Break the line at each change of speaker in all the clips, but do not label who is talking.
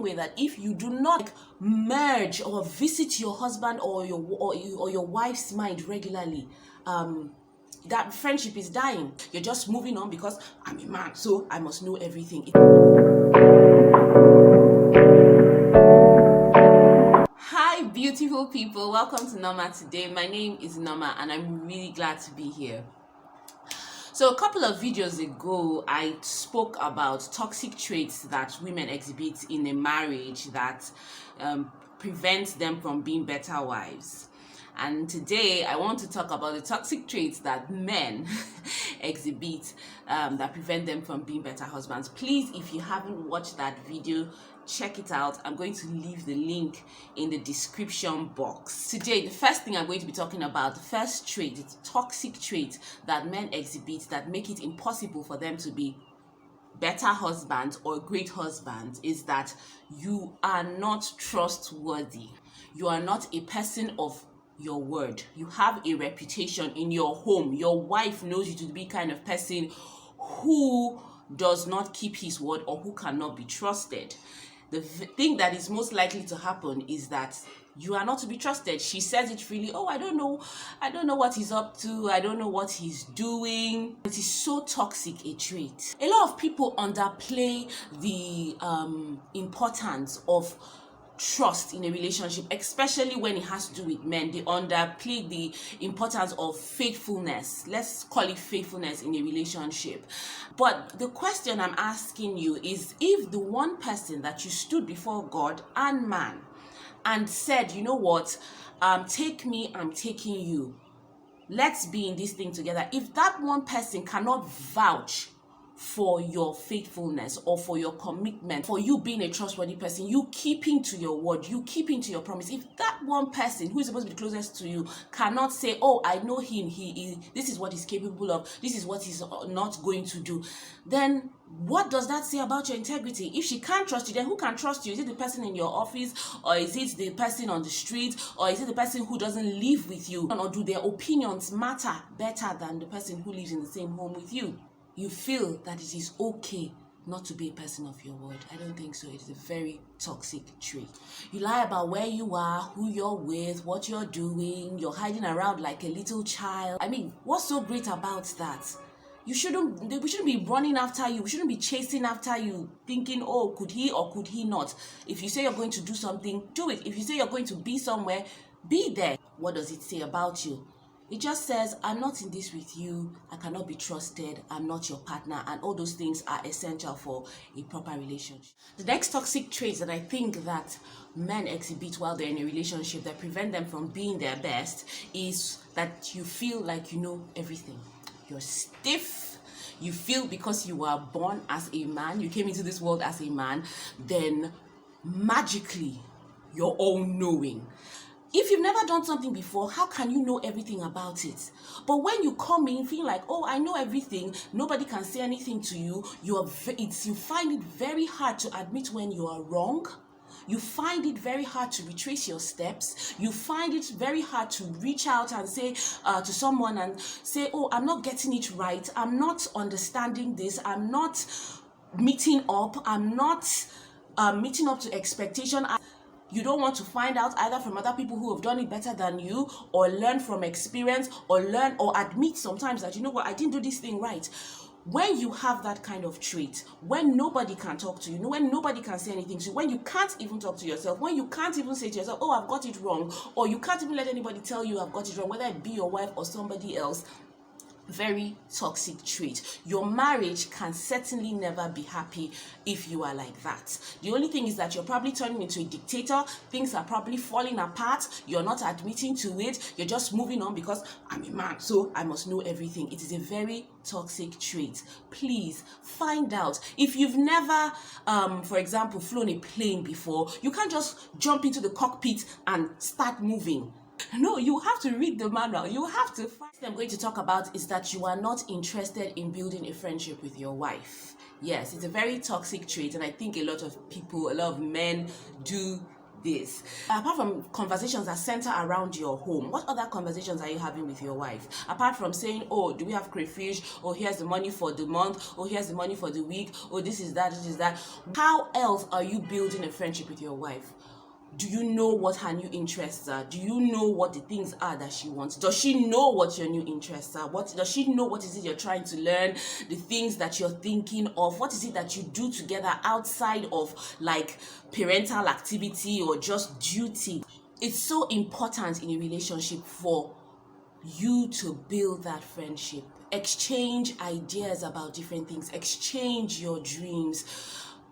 way that if you do not merge or visit your husband or your wife's mind regularly, that friendship is dying. You're just moving on because I'm a man, so I must know everything. Hi beautiful people, welcome to Norma today. My name is Norma and I'm really glad to be here. So a couple of videos ago, I spoke about toxic traits that women exhibit in a marriage that prevents them from being better wives. And today, I want to talk about the toxic traits that men exhibit that prevent them from being better husbands. Please, if you haven't watched that video, check it out. I'm going to leave the link in the description box. Today, the first thing I'm going to be talking about, the first trait, the toxic trait that men exhibit that make it impossible for them to be better husbands or great husbands, is that you are not trustworthy. You are not a person of your word. You have a reputation in your home. Your wife knows you to be kind of person who does not keep his word or who cannot be trusted. The thing that is most likely to happen is that you are not to be trusted. She says it freely. Oh, I don't know what he's up to. I don't know what he's doing. It is so toxic a trait. A lot of people underplay the importance of trust in a relationship, especially when it has to do with men. They underplay the importance of faithfulness. Let's call it faithfulness in a relationship. But the question I'm asking you is, if the one person that you stood before God and man and said, you know what, take me, I'm taking you, let's be in this thing together, if that one person cannot vouch for your faithfulness or for your commitment, for you being a trustworthy person, you keeping to your word, you keeping to your promise, if that one person who is supposed to be closest to you cannot say, oh, I know him, this is what he's capable of, this is what he's not going to do, then what does that say about your integrity? If she can't trust you, then who can trust you? Is it the person in your office, or is it the person on the street, or is it the person who doesn't live with you? Or do their opinions matter better than the person who lives in the same home with you? You feel that it is okay not to be a person of your word. I don't think so. It is a very toxic trait. You lie about where you are, who you're with, what you're doing. You're hiding around like a little child. I mean, what's so great about that? We shouldn't be running after you. We shouldn't be chasing after you, thinking, oh, could he or could he not? If you say you're going to do something, do it. If you say you're going to be somewhere, be there. What does it say about you? It just says, I'm not in this with you, I cannot be trusted, I'm not your partner, and all those things are essential for a proper relationship. The next toxic traits that I think that men exhibit while they're in a relationship that prevent them from being their best is that you feel like you know everything. You're stiff. You feel because you were born as a man, you came into this world as a man, then magically you're all-knowing. If you've never done something before, how can you know everything about it? But when you come in, feel like, oh, I know everything, nobody can say anything to you, you find it very hard to admit when you are wrong. You find it very hard to retrace your steps. You find it very hard to reach out and say to someone and say, oh, I'm not getting it right. I'm not understanding this. I'm not meeting up. I'm not meeting up to expectation. You don't want to find out either from other people who have done it better than you, or learn from experience, or learn or admit sometimes that, you know what, I didn't do this thing right. When you have that kind of trait, when nobody can talk to you, when nobody can say anything to you, when you can't even talk to yourself, when you can't even say to yourself, oh, I've got it wrong, or you can't even let anybody tell you I've got it wrong, whether it be your wife or somebody else, very toxic trait. Your marriage can certainly never be happy if you are like that. The only thing is that you're probably turning into a dictator. Things are probably falling apart. You're not admitting to it. You're just moving on because I'm a man, so I must know everything. It is a very toxic trait. Please find out. If you've never, for example, flown a plane before, you can't just jump into the cockpit and start moving. No, you have to read the manual. You have to find. What I'm going to talk about is that you are not interested in building a friendship with your wife. Yes, it's a very toxic trait, and I think a lot of people, a lot of men do this. Apart from conversations that center around your home, what other conversations are you having with your wife? Apart from saying, oh, do we have crayfish? Oh, here's the money for the month. Oh, here's the money for the week. Oh, this is that, this is that. How else are you building a friendship with your wife? Do you know what her new interests are? Do you know what the things are that she wants? Does she know what your new interests are? Does she know what is it you're trying to learn? The things that you're thinking of? What is it that you do together outside of like parental activity or just duty? It's so important in a relationship for you to build that friendship. Exchange ideas about different things. Exchange your dreams.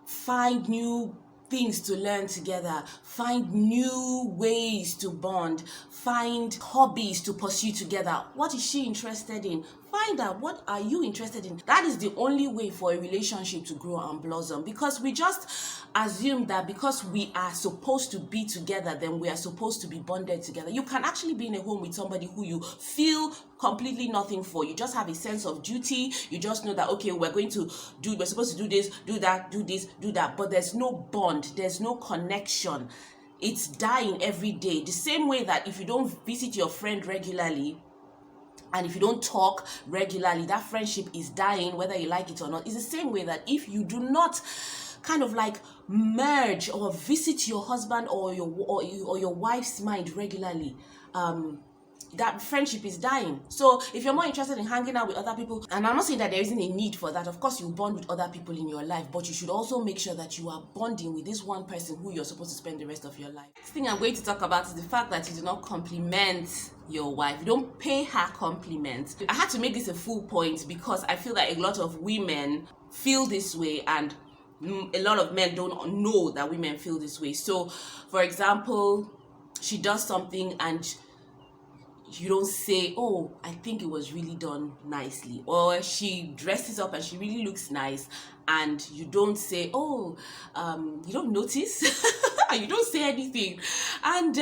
Find new things to learn together, find new ways to bond, find hobbies to pursue together. What is she interested in? Find out, what are you interested in? That is the only way for a relationship to grow and blossom, because we just assume that because we are supposed to be together, then we are supposed to be bonded together. You can actually be in a home with somebody who you feel completely nothing for. You just have a sense of duty. You just know that, okay, we're supposed to do this, do that, do this, do that, but there's no bond, there's no connection. It's dying every day. The same way that if you don't visit your friend regularly, and if you don't talk regularly, that friendship is dying, whether you like it or not. It's the same way that if you do not kind of like merge or visit your husband or your wife's mind regularly, that friendship is dying. So if you're more interested in hanging out with other people, and I'm not saying that there isn't a need for that, of course you bond with other people in your life, but you should also make sure that you are bonding with this one person who you're supposed to spend the rest of your life. Next thing I'm going to talk about is the fact that you do not compliment your wife. You don't pay her compliments. I had to make this a full point because I feel that a lot of women feel this way, and a lot of men don't know that women feel this way. So for example, she does something and you don't say, oh, I think it was really done nicely. Or she dresses up and she really looks nice, and you don't say, oh, you don't notice, and you don't say anything. And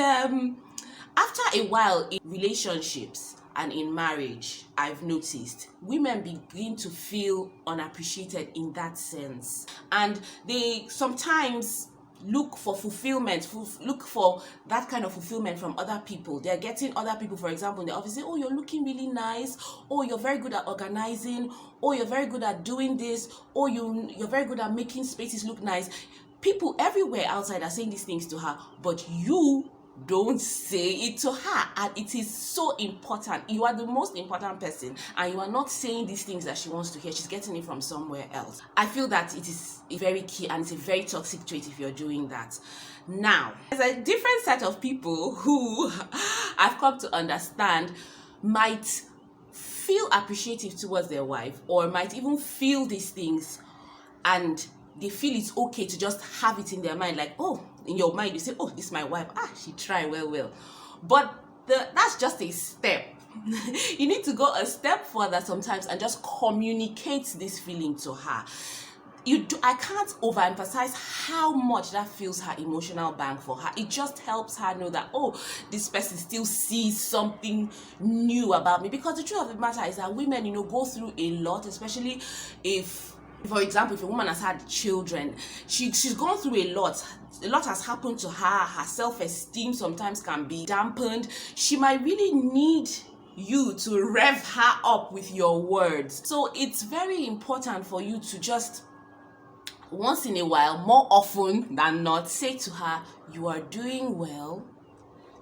after a while in relationships and in marriage, I've noticed women begin to feel unappreciated in that sense. And they sometimes look for fulfillment, look for that kind of fulfillment from other people. They're getting other people, for example, in the office, say, oh, you're looking really nice, oh, you're very good at organizing, oh, you're very good at doing this, oh, you're very good at making spaces look nice. People everywhere outside are saying these things to her, but you don't say it to her, and it is so important. You are the most important person, and you are not saying these things that she wants to hear. She's getting it from somewhere else. I feel that it is very key, and it's a very toxic trait if you're doing that. Now, there's a different set of people who I've come to understand might feel appreciative towards their wife, or might even feel these things, and they feel it's okay to just have it in their mind, like, oh, in your mind you say, oh, this is my wife, she tried well. But that's just a step. You need to go a step further sometimes and just communicate this feeling to her. I can't overemphasize how much that fills her emotional bank for her. It just helps her know that, oh, this person still sees something new about me. Because the truth of the matter is that women, go through a lot, especially if, for example, if a woman has had children, she's gone through a lot. A lot has happened to her. Her self-esteem sometimes can be dampened. She might really need you to rev her up with your words. So it's very important for you to just, once in a while, more often than not, say to her, you are doing well,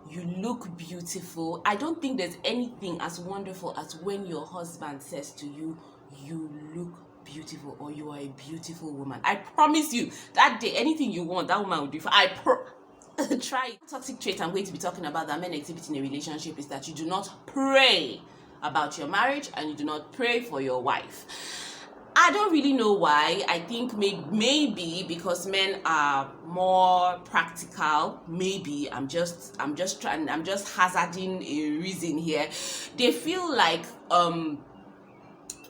you look beautiful. I don't think there's anything as wonderful as when your husband says to you, you look beautiful, or you are a beautiful woman. I promise you, that day, anything you want, that woman will do. Try it. Toxic trait I'm going to be talking about that men exhibit in a relationship is that you do not pray about your marriage, and you do not pray for your wife. I don't really know why. I think maybe because men are more practical. Maybe I'm just hazarding a reason here. They feel like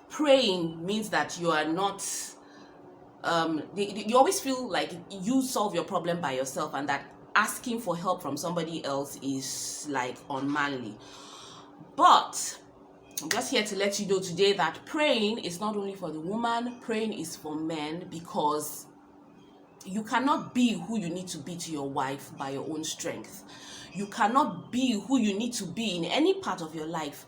praying means that you are not you always feel like you solve your problem by yourself, and that asking for help from somebody else is like unmanly. But I'm just here to let you know today that praying is not only for the woman, praying is for men, because You cannot be who you need to be to your wife by your own strength. You cannot be who you need to be in any part of your life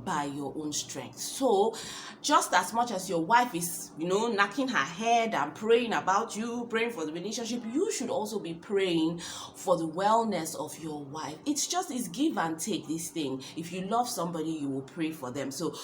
by your own strength. So just as much as your wife is, knocking her head and praying about you, praying for the relationship, you should also be praying for the wellness of your wife. It's give and take, this thing. If you love somebody, you will pray for them. So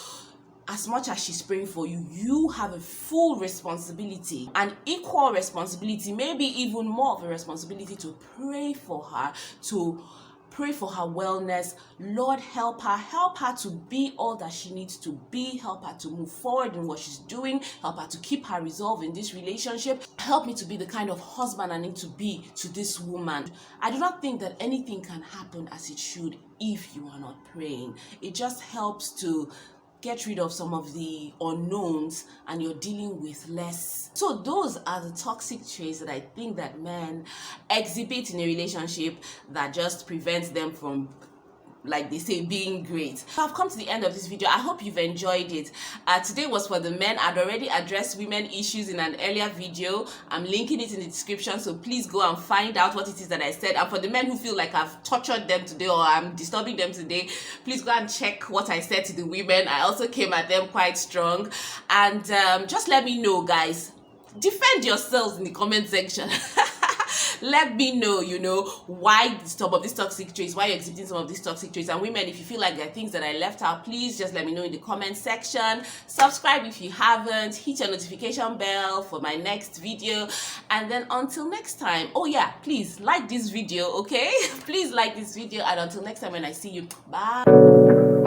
as much as she's praying for you, you have a full responsibility, an equal responsibility, maybe even more of a responsibility to pray for her, to pray for her wellness. Lord, help her to be all that she needs to be, help her to move forward in what she's doing, help her to keep her resolve in this relationship. Help me to be the kind of husband I need to be to this woman. I do not think that anything can happen as it should if you are not praying. It just helps to get rid of some of the unknowns, and you're dealing with less. So those are the toxic traits that I think that men exhibit in a relationship that just prevents them from, like they say, being great. So I've come to the end of this video. I hope you've enjoyed it. Today was for the men. I'd already addressed women issues in an earlier video. I'm linking it in the description, so please go and find out what it is that I said. And for the men who feel like I've tortured them today or I'm disturbing them today, please go and check what I said to the women. I also came at them quite strong. And just let me know, guys. Defend yourselves in the comment section. Let me know, why some of these toxic traits, why you're exhibiting some of these toxic traits. And women, if you feel like there are things that I left out, please just let me know in the comment section. Subscribe if you haven't. Hit your notification bell for my next video. And then until next time, oh yeah, please like this video, okay? Please like this video. And until next time when I see you, bye.